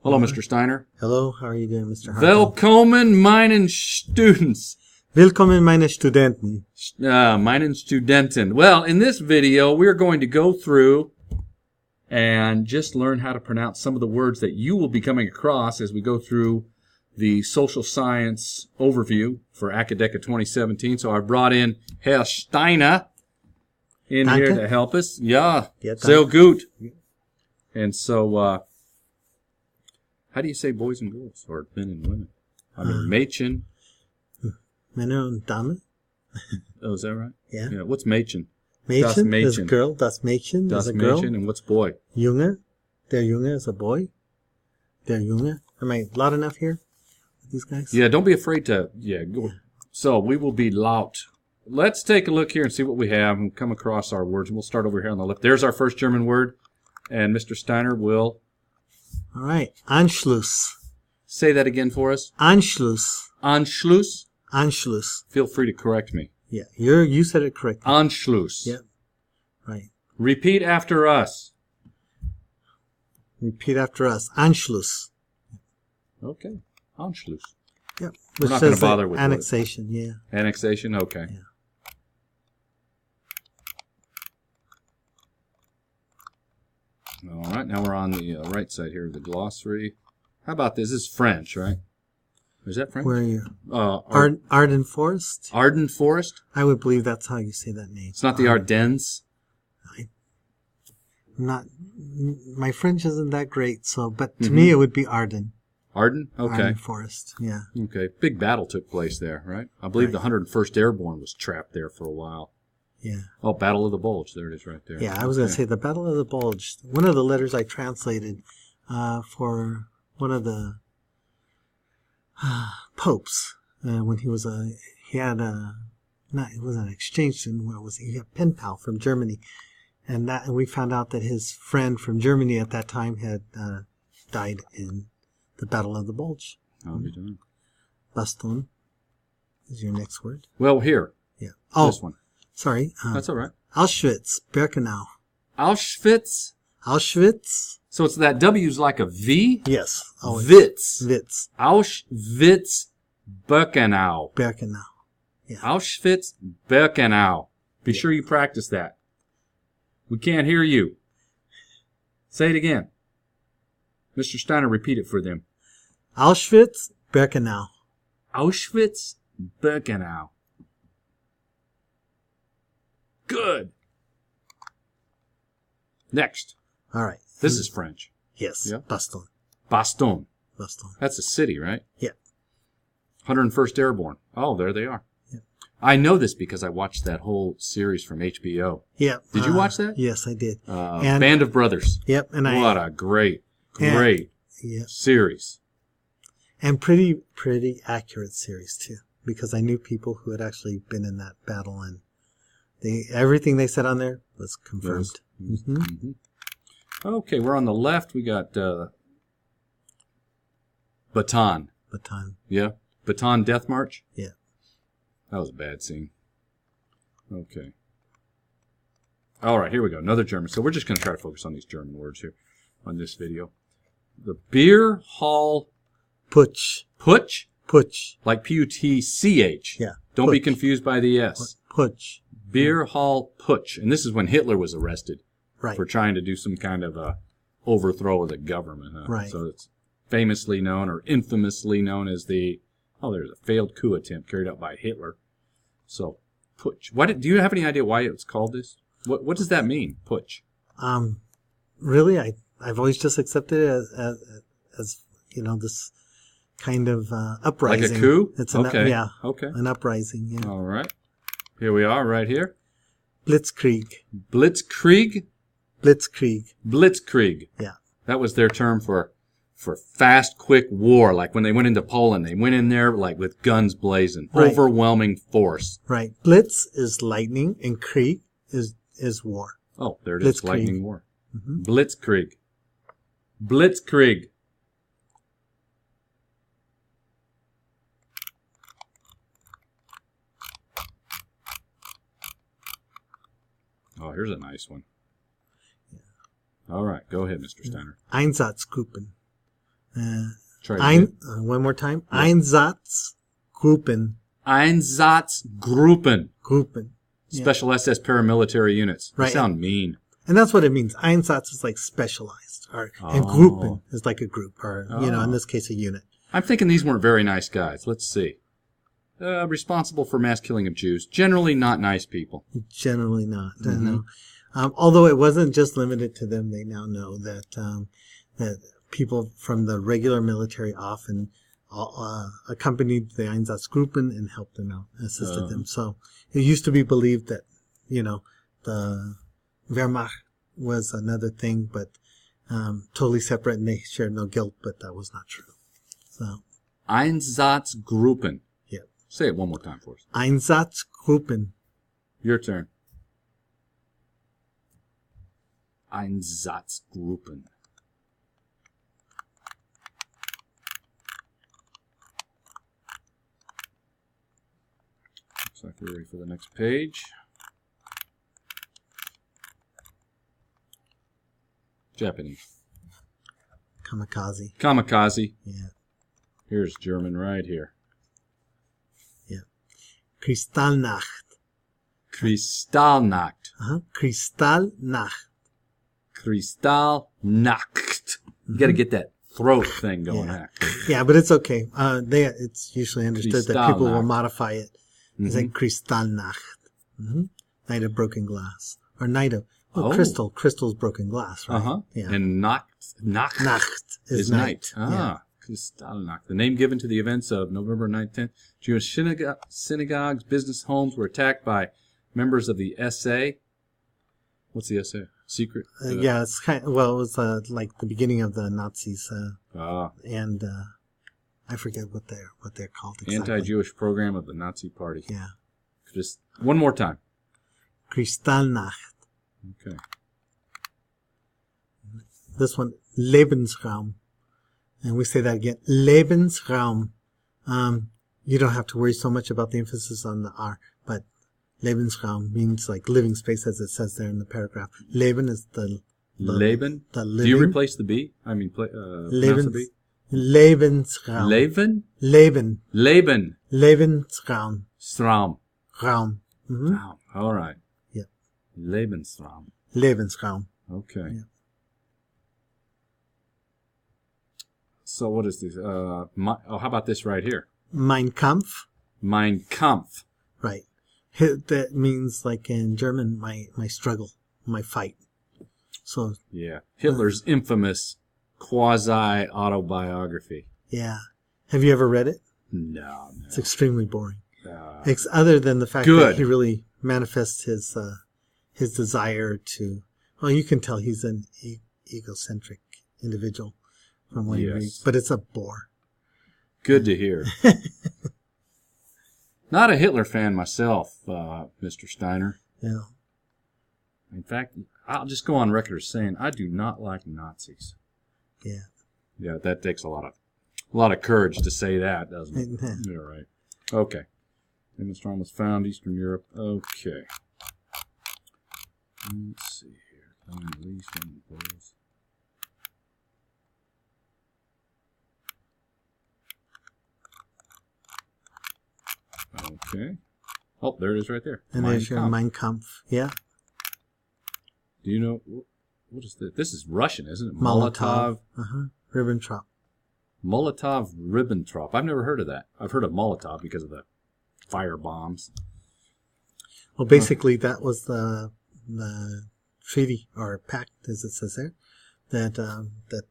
Hello, Mr. Steiner. Hello, how are you doing, Mr. Hartman? Willkommen, meinen Students. Willkommen, meine Studenten. Meinen Studenten. Well, in this video, we're going to go through and just learn how to pronounce some of the words that you will be coming across as we go through the social science overview for AcaDeca 2017. So I brought in Herr Steiner in Danke. here to help us. Ja, Ja, sehr danke. gut. And so, how do you say boys and girls, or men and women? I mean, Mädchen. Männer und Damen. Oh, is that right? Yeah. Yeah. What's Mädchen? Das Mädchen is a Mädchen. girl. Das Mädchen Das is a girl. Mädchen, and what's boy? Junge. Der Junge is a boy. Der Junge. Am I loud enough here? These guys? Yeah, don't be afraid to, go. So we will be laut. Let's take a look here and see what we have and come across our words. We'll start over here on the left. There's our first German word, and Mr. Steiner will All right. Anschluss. say that again for us. Anschluss. Anschluss. Anschluss. Feel free to correct me. Yeah, you said it correctly. Anschluss. Yeah. Right. Repeat after us. Repeat after us. Anschluss. Okay. Anschluss. Yeah. We're Which not going to says bother with annexation. Yeah. Annexation. Okay. Yeah. All right. Now we're on the right side here of the glossary. How about this? This is French, right? Is that French? Where are you? Ardennes Arden Forest? Forest. I would believe that's how you say that name. It's not the Ardennes. Not, my French isn't that great, so, but to me it would be Arden. Arden? Okay. Arden Forest, yeah. Okay. Big battle took place there, right? I believe the 101st Airborne was trapped there for a while. Yeah. Oh, Battle of the Bulge. There it is right there. Yeah, I was going to say the Battle of the Bulge. One of the letters I translated for one of the popes when he was it was an exchange student. What was he? He had a pen pal from Germany. And we found out that his friend from Germany at that time had died in the Battle of the Bulge. I'll be doing. Baston is your next word. Well, here. Yeah. Oh, This one. sorry. That's all right. Auschwitz, Birkenau. Auschwitz. Auschwitz. So it's that W's like a V? Yes. Always. Witz. Witz. Auschwitz, Birkenau. Birkenau. Yeah. Auschwitz, Birkenau. Be sure you practice that. We can't hear you. Say it again. Mr. Steiner, repeat it for them. Auschwitz, Birkenau. Auschwitz, Birkenau. Good. Next. All right. This is French. Yes. Yeah. Baston. Baston. Baston. That's a city, right? Yeah. 101st Airborne. Oh, there they are. Yeah. I know this because I watched that whole series from HBO. Yeah. Did you watch that? Yes, I did. Band of Brothers. Yep. And What a great yeah. series. And pretty accurate series too, because I knew people who had actually been in that battle, and everything they said on there was confirmed. Yes. Mm-hmm. Okay, we're on the left. We got Baton. Baton. Yeah, Baton Death March. Yeah. That was a bad scene. Okay. All right, here we go. Another German. So we're just going to try to focus on these German words here on this video. The beer hall Putsch. putsch, Putsch. like P-U-T-C-H. Yeah. Don't be Putsch. confused by the S. Putsch. Beer hall putsch. And this is when Hitler was arrested Right. for trying to do some kind of a overthrow of the government. Huh? Right. So it's famously known or infamously known as there's a failed coup attempt carried out by Hitler. So, putsch. Do you have any idea why it's called this? What does that mean, putsch? Really, I've always just accepted it as this kind of uprising. Like a coup? It's okay. Yeah. Okay. An uprising. Yeah. All right. Here we are, right here. Blitzkrieg. Blitzkrieg. Blitzkrieg. Blitzkrieg. Yeah. That was their term for fast, quick war. Like when they went into Poland, they went in there like with guns blazing, Right. overwhelming force. Right. Blitz is lightning, and Krieg is war. Oh, there it is. Blitzkrieg. Lightning war. Mm-hmm. Blitzkrieg. Blitzkrieg. Oh, here's a nice one. All right, go ahead, Mr. Steiner. Einsatzgruppen. Try it again. One more time. Yeah. Einsatzgruppen. Einsatzgruppen. Gruppen. Yeah. Special SS paramilitary units. They Right. sound mean. And that's what it means. Einsatz is like specialized. And Gruppen is like a group, or, in this case, a unit. I'm thinking these weren't very nice guys. Let's see. Responsible for mass killing of Jews. Generally not nice people. Generally not. No. Although it wasn't just limited to them, they now know that that people from the regular military often accompanied the Einsatzgruppen and helped them out, assisted them. So it used to be believed that, the Wehrmacht was another thing, but totally separate, and they shared no guilt, but that was not true. So Einsatzgruppen. Yeah. Say it one more time for us. Einsatzgruppen. Your turn. Einsatzgruppen. Looks like we're ready for the next page. Japanese. Kamikaze. Kamikaze. Yeah. Here's German right here. Yeah. Kristallnacht. Kristallnacht. Kristallnacht. Kristallnacht. You got to get that throat thing going on. Yeah, but it's okay. It's usually understood that people will modify it. It's like Kristallnacht. Night of broken glass. Or night of crystal. Crystal's broken glass, right? Yeah. And Nacht is night. Kristallnacht. The name given to the events of November 9th, 10th. Jewish synagogues, business homes were attacked by members of the SA. What's the SA? Secret? Yeah, it's it was like the beginning of the Nazis. And I forget what they're called exactly. Anti-Jewish program of the Nazi Party. Yeah. Just one more time. Kristallnacht. Okay. This one, Lebensraum. And we say that again, Lebensraum. You don't have to worry so much about the emphasis on the R, but Lebensraum means like living space, as it says there in the paragraph. Leben is the Leben? The living. Do you replace the B? I mean, pronounce the B? Lebensraum. Leben? Leben. Leben. Lebensraum. Straum. Raum. Raum. All right. Yeah. Lebensraum. Lebensraum. Okay. Yeah. So what is this? How about this right here? Mein Kampf. Mein Kampf. Right. That means, like in German, my struggle, my fight. So yeah, Hitler's infamous quasi-autobiography. Yeah. Have you ever read it? No. It's extremely boring. Other than the fact that he really manifests his desire to. Well, you can tell he's an egocentric individual from what he reads, but it's a bore. Good to hear. Not a Hitler fan myself, Mr. Steiner. Yeah. In fact, I'll just go on record as saying I do not like Nazis. Yeah. Yeah, that takes a lot of courage to say that, doesn't it? You're right. Okay. Lebensraum was found Eastern Europe. Okay. Let's see here. Okay. Oh, there it is right there. And there's your Mein Kampf. Yeah. Do you know what is this? This is Russian, isn't it? Molotov. Ribbentrop. Molotov-Ribbentrop. I've never heard of that. I've heard of Molotov because of the fire bombs. Well, basically, that was the treaty or pact, as it says there, that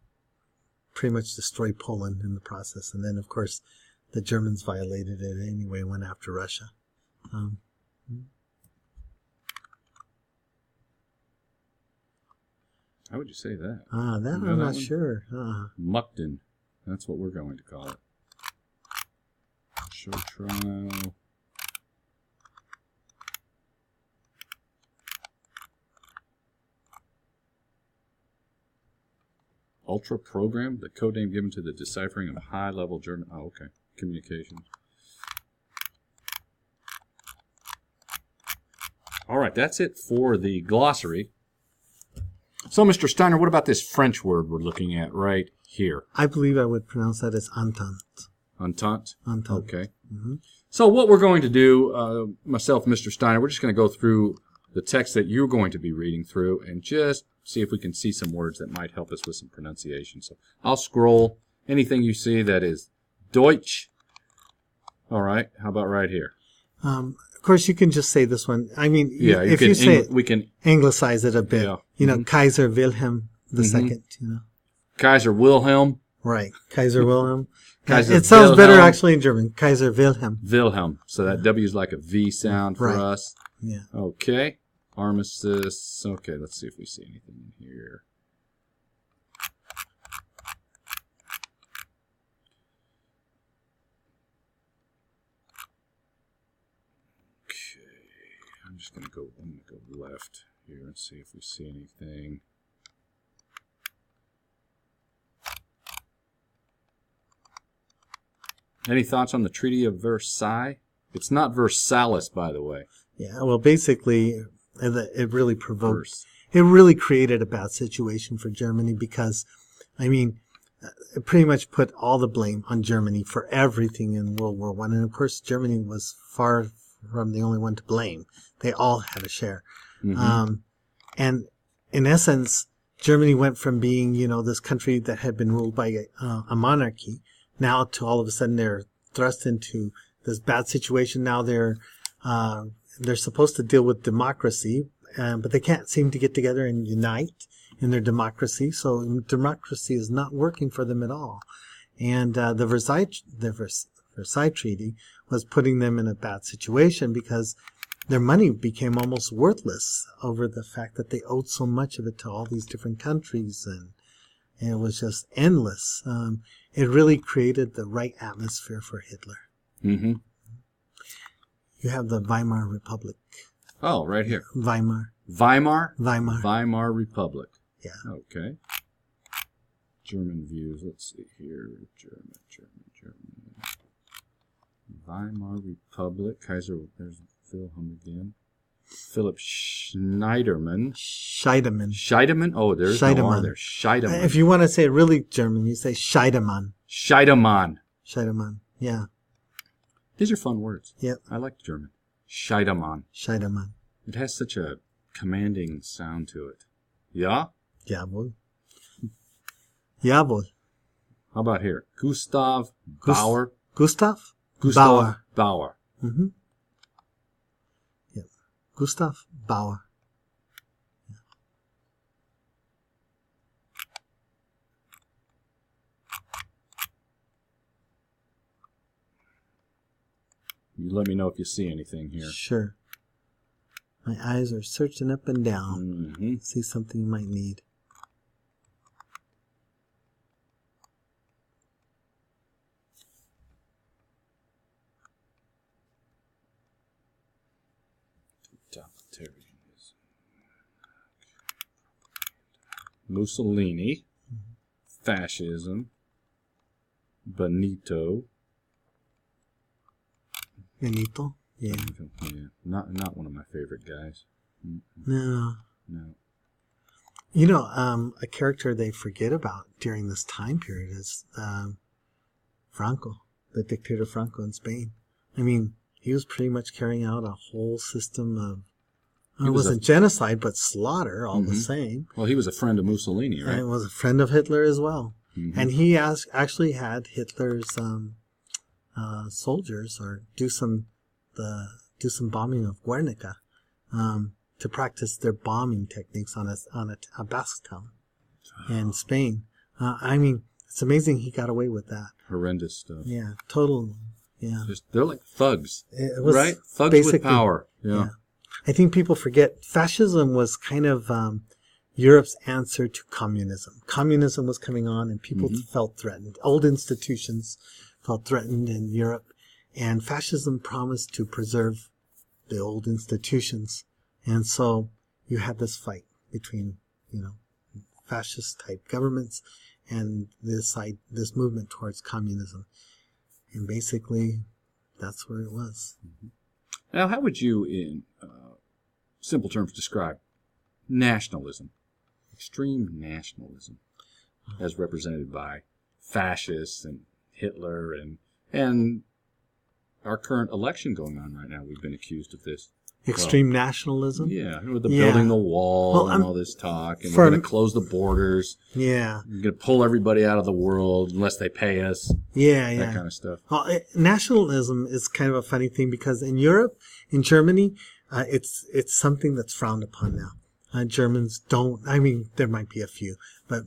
pretty much destroyed Poland in the process. And then, of course, the Germans violated it anyway, went after Russia. How would you say that? That I'm not sure. Mukden. That's what we're going to call it. Show trial. Ultra program, the code name given to the deciphering of high-level German. Oh, okay. Communications. All right, that's it for the glossary. So, Mr. Steiner, what about this French word we're looking at right here? I believe I would pronounce that as entente. Entente? Entente. Okay. Mm-hmm. So what we're going to do, myself and Mr. Steiner, we're just going to go through the text that you're going to be reading through and just see if we can see some words that might help us with some pronunciation. So I'll scroll. Anything you see that is Deutsch. All right. How about right here? Of course, you can just say this one. I mean, Yeah, if you say it, we can anglicize it a bit. Yeah. You know, Kaiser Wilhelm II, you know. Kaiser Wilhelm. Right. Kaiser Wilhelm. Kaiser it sounds better Wilhelm. actually in German. Kaiser Wilhelm. Wilhelm. So that W is like a V sound for Right. us. Yeah. Okay. Armistice. Okay, let's see if we see anything in here. Okay. I'm just gonna go left here and see if we see anything. Any thoughts on the Treaty of Versailles? It's not Versailles, by the way. Yeah. Well, basically, it really provoked. It really created a bad situation for Germany because, I mean, it pretty much put all the blame on Germany for everything in World War I. And of course, Germany was far from the only one to blame. They all had a share. Mm-hmm. And in essence, Germany went from being, you know, this country that had been ruled by a monarchy, now to all of a sudden they're thrust into this bad situation. Now they're supposed to deal with democracy, but they can't seem to get together and unite in their democracy. So democracy is not working for them at all. And the Versailles Treaty was putting them in a bad situation because their money became almost worthless over the fact that they owed so much of it to all these different countries, and it was just endless. It really created the right atmosphere for Hitler. Mm-hmm. You have the Weimar Republic. Oh, right here. Weimar. Weimar Republic. Yeah. Okay. German views. Let's see here. German. Weimar Republic. Kaiser. There's Wilhelm again. Philip Scheidemann. Oh, there's no R there. Scheidemann. If you want to say it really German, you say Scheidemann. Scheidemann. Yeah. These are fun words. Yep. I like German. Scheidemann. It has such a commanding sound to it. Yeah? Jawohl. How about here? Gustav Bauer. Gustav Bauer. Mm-hmm. Yep. Gustav Bauer. Yeah. You let me know if you see anything here. Sure. My eyes are searching up and down. Mm-hmm. See something you might need. Mussolini, fascism, Benito. Yeah. Not one of my favorite guys. No. You know, a character they forget about during this time period is Franco, the dictator Franco in Spain. I mean, he was pretty much carrying out a whole system of, it wasn't genocide, but slaughter all the same. Well, he was a friend of Mussolini, right? And was a friend of Hitler as well. Mm-hmm. And he actually had Hitler's soldiers do some bombing of Guernica to practice their bombing techniques on a Basque town in Spain. I mean, it's amazing he got away with that. Horrendous stuff. Yeah, total. Yeah, they're like thugs, it was right? Thugs with power. Yeah. I think people forget fascism was kind of Europe's answer to communism. Communism was coming on, and people felt threatened. Old institutions felt threatened in Europe, and fascism promised to preserve the old institutions. And so you had this fight between, fascist type governments and this movement towards communism. And basically, that's where it was. Mm-hmm. Now, how would you, in simple terms, describe nationalism? extreme nationalism, as represented by fascists and Hitler and our current election going on right now. We've been accused of this. Extreme nationalism? Yeah, with the building the wall and all this talk, and we're going to close the borders. Yeah. We're going to pull everybody out of the world unless they pay us. Yeah, that kind of stuff. Well, nationalism is kind of a funny thing because in Europe, in Germany, it's something that's frowned upon now. Germans don't. I mean, there might be a few, but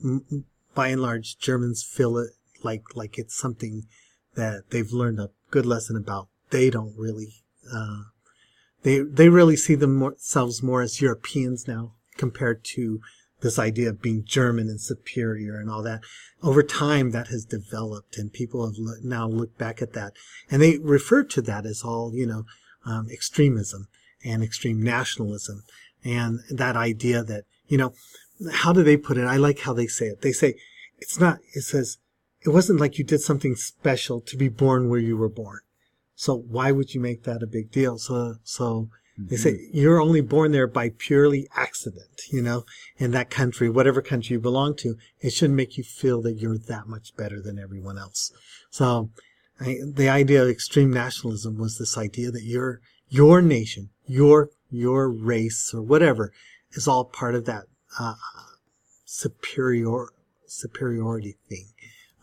by and large, Germans feel it like it's something that they've learned a good lesson about. They don't really. They really see themselves more as Europeans now compared to this idea of being German and superior and all that. Over time, that has developed, and people have now looked back at that, and they refer to that as all, extremism and extreme nationalism, and that idea that, how do they put it? I like how they say it. They say, it says, it wasn't like you did something special to be born where you were born. So why would you make that a big deal? So they say you're only born there by purely accident, in that country, whatever country you belong to. It shouldn't make you feel that you're that much better than everyone else. So the idea of extreme nationalism was this idea that your nation, your race or whatever is all part of that superiority thing.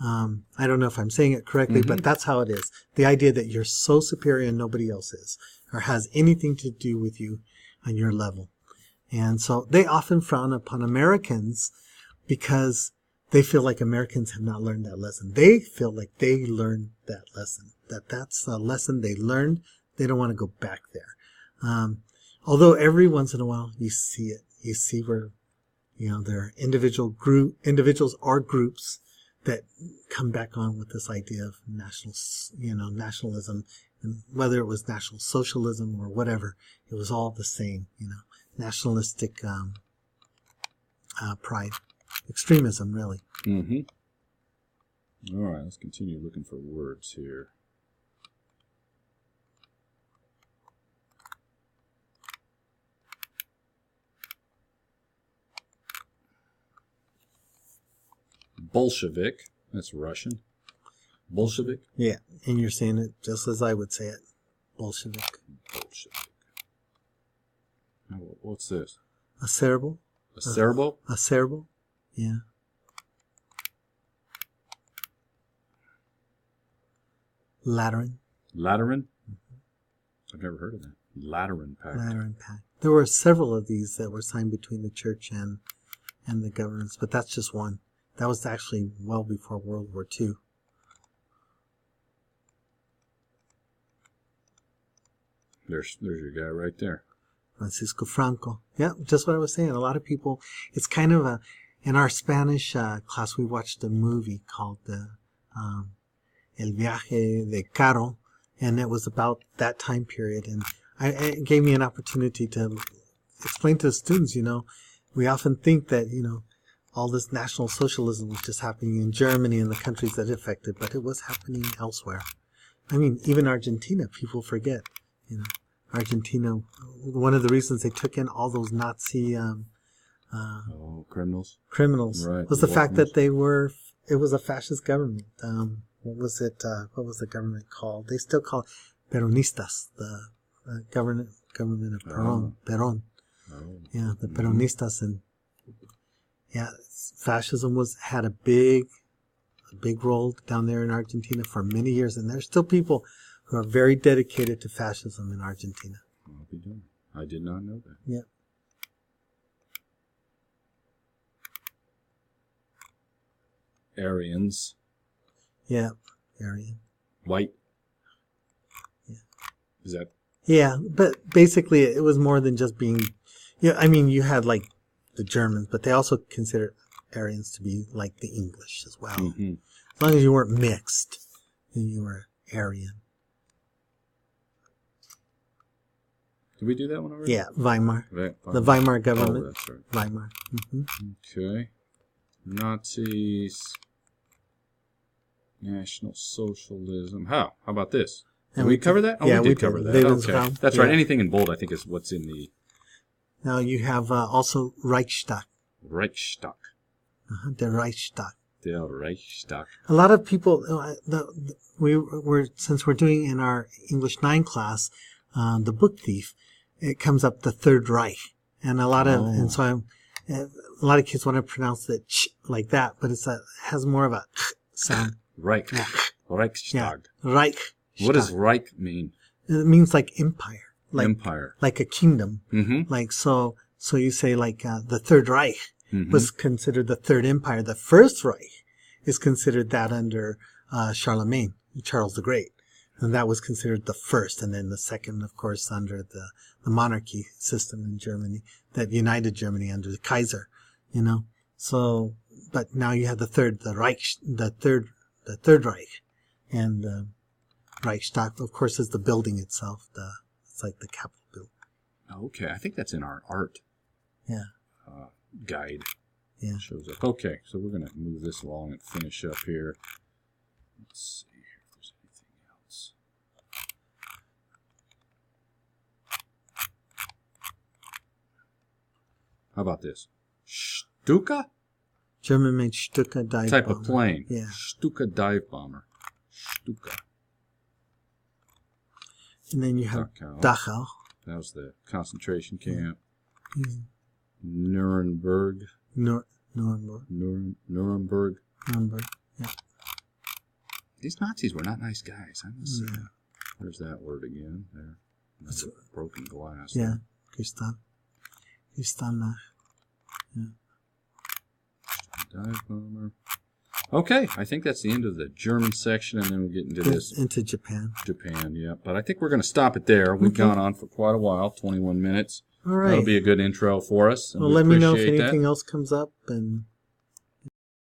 I don't know if I'm saying it correctly, but that's how it is. The idea that you're so superior and nobody else is, or has anything to do with you on your level. And so they often frown upon Americans because they feel like Americans have not learned that lesson. They feel like they learned that lesson, that's a lesson they learned. They don't want to go back there. Although every once in a while you see it. You see where, there are individuals or groups that come back on with this idea of nationalism, and whether it was National Socialism or whatever, it was all the same, nationalistic pride, extremism, really. All right, let's continue looking for words here. Bolshevik. That's Russian. Bolshevik? Yeah, and you're saying it just as I would say it. Bolshevik. What's this? Acerbo. Acerbo? Acerbo, yeah. Lateran. Lateran? I've never heard of that. Lateran Pact. Lateran Pact. There were several of these that were signed between the church and the governments, but that's just one. That was actually well before World War II. There's your guy right there. Francisco Franco. Yeah, just what I was saying. A lot of people, it's kind of in our Spanish class, we watched a movie called El Viaje de Caro, and it was about that time period. And it gave me an opportunity to explain to the students, we often think that, all this National Socialism was just happening in Germany and the countries that it affected, but it was happening elsewhere. I mean, even Argentina, people forget, Argentina, one of the reasons they took in all those Nazi criminals right, was the fact that it was a fascist government. What was the government called? They still call it Peronistas, the government of Perón. Yeah, the Peronistas, and fascism had a big role down there in Argentina for many years, and there's still people who are very dedicated to fascism in Argentina. I'll be done. I did not know that. Yeah. Aryans. Yeah, Aryan. White. Yeah. Is that? Yeah, but basically it was more than just being. Yeah, I mean, you had like the Germans, but they also considered Aryans to be like the English as well. As long as you weren't mixed, then you were Aryan. Did we do that one already? Yeah, Weimar. The Weimar government. Oh, that's right. Weimar. Okay. Nazis. National Socialism. How about this? Did we cover that? Oh, yeah, we did cover that. Okay. That's right. Anything in bold, I think, is what's in the... Now you have also Reichstag. Reichstag. Der Reichstag. Der Reichstag. A lot of people, since we're doing in our English 9 class, the book thief, it comes up the Third Reich, and a lot of kids want to pronounce it like that, but it has more of a sound. Reich. Yeah. Reichstag. Yeah. Reich. What does Reich mean? It means like empire, Empire, like a kingdom. Mm-hmm. Like so you say like the Third Reich Mm-hmm. was considered the Third Empire. The First Reich is considered that under Charlemagne, Charles the Great. And that was considered the first. And then the second, of course, under the monarchy system in Germany that united Germany under the Kaiser, you know. So, but now you have the third Reich. And Reichstag, of course, is the building itself. It's like the Capitol building. Okay, I think that's in our art. Yeah. Guide. Yeah. Shows up. Okay, so we're going to move this along and finish up here. Let's see if there's anything else. How about this? Stuka? German-made Stuka dive Type bomber. of plane. Yeah. Stuka dive bomber. Stuka. And then you have Dachau. Dachau. That was the concentration camp. Mm. Nuremberg. Nuremberg. Nuremberg. Yeah. These Nazis were not nice guys, I must say. There's that word again. There. That's broken glass. Yeah. Kristallnacht. Yeah. Dive bomber. Okay, I think that's the end of the German section, and then we'll get into this. Into Japan. Japan, yeah. But I think we're going to stop it there. We've gone on for quite a while, 21 minutes. All right. That'll be a good intro for us. Well, let me know if anything else comes up. And